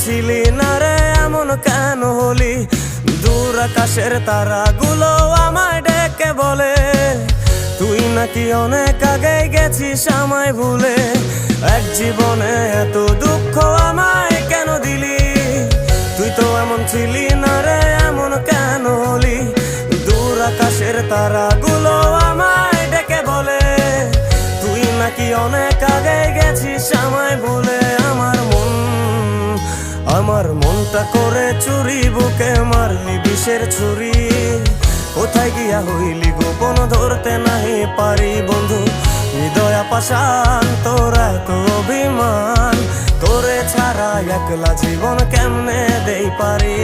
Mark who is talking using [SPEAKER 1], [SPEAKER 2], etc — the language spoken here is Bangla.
[SPEAKER 1] ছিলি না রে এমন কেন হলি? দূর আকাশের তারাগুলো আমায় ডেকে বলে তুই নাকি অনেক আগে গেছিস আমায় ভুলে। এক জীবনে এত দুঃখ আমায় কেন দিলি? তুই তো এমন ছিলি না রে এমন কেন হলি? দূর আকাশের তারাগুলো আমায় ডেকে বলে তুই নাকি অনেক আগে গেছিস আমায় ভুলে। আমার মনটা করে চুরি, বুকে মারলি বিষের ছুরি। কোথায় গিয়া হইলি গোপন ধরতে নাহি পারি বন্ধু। হৃদয় পাষাণ তোর এত অভিমান, তোরে ছাড়া একলা জীবন কেমনে দেই পারি।